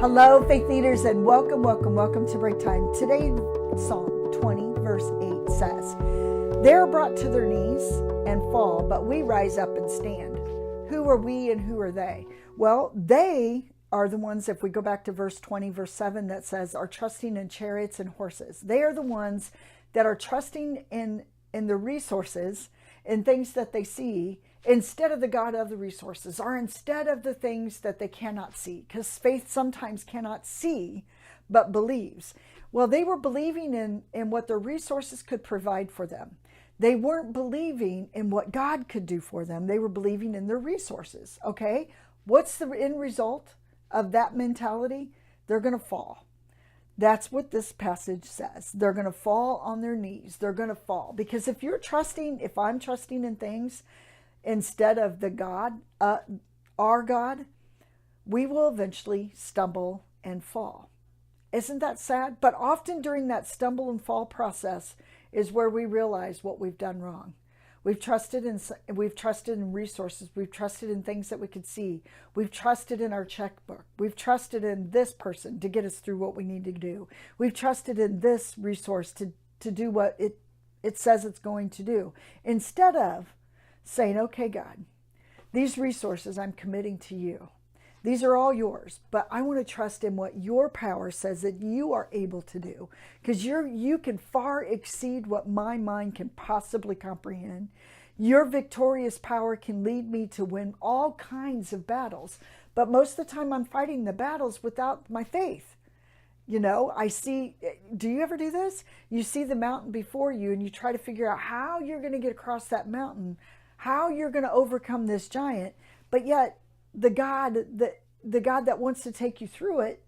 Hello, faith leaders, and welcome to Breaktime. Today, Psalm 20, verse 8 says, "They are brought to their knees and fall, but we rise up and stand." Who are we and who are they? Well, they are the ones, if we go back to verse 20, verse 7, that says, are trusting in chariots and horses. They are the ones that are trusting in the resources and things that they see, instead of the God of the resources, or instead of the things that they cannot see, because faith sometimes cannot see but believes. Well, they were believing in what their resources could provide for them. They weren't believing in what God could do for them. They were believing in their resources. Okay, what's the end result of that mentality? They're going to fall. That's what this passage says. They're going to fall on their knees. They're going to fall, because if I'm trusting in things instead of the God, our God, we will eventually stumble and fall. Isn't that sad? But often during that stumble and fall process is where we realize what we've done wrong. We've trusted in resources. We've trusted in things that we could see. We've trusted in our checkbook. We've trusted in this person to get us through what we need to do. We've trusted in this resource to do what it says it's going to do, instead of saying, okay, God, these resources I'm committing to you. These are all yours, but I want to trust in what your power says that you are able to do, because you can far exceed what my mind can possibly comprehend. Your victorious power can lead me to win all kinds of battles, but most of the time I'm fighting the battles without my faith. You know, do you ever do this? You see the mountain before you and you try to figure out how you're going to get across that mountain, how you're going to overcome this giant, but yet the God that wants to take you through it,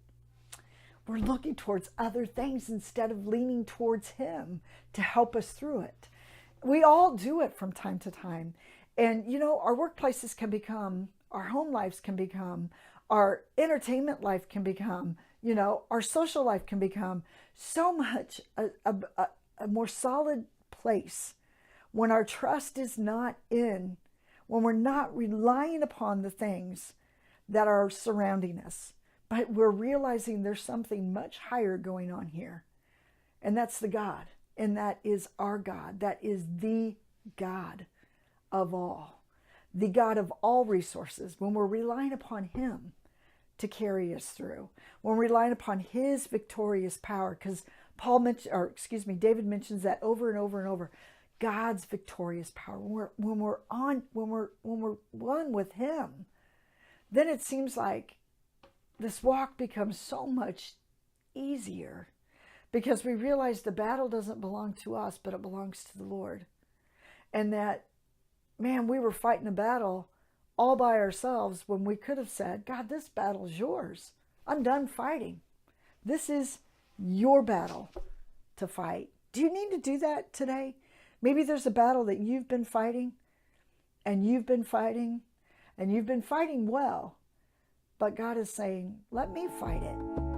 we're looking towards other things instead of leaning towards Him to help us through it. We all do it from time to time. And, you know, our workplaces can become, our home lives can become, our entertainment life can become, you know, our social life can become so much a more solid place when our trust is not in, when we're not relying upon the things that are surrounding us, but we're realizing there's something much higher going on here. And that's the God. And that is our God. That is the God of all. The God of all resources. When we're relying upon Him to carry us through. When we're relying upon His victorious power. Because David mentions that over and over and over. God's victorious power. When we're one with Him, then it seems like this walk becomes so much easier, because we realize the battle doesn't belong to us, but it belongs to the Lord. And that, man, we were fighting a battle all by ourselves when we could have said, God, this battle is yours. I'm done fighting. This is your battle to fight. Do you need to do that today? Maybe there's a battle that you've been fighting, and you've been fighting well, but God is saying, let me fight it.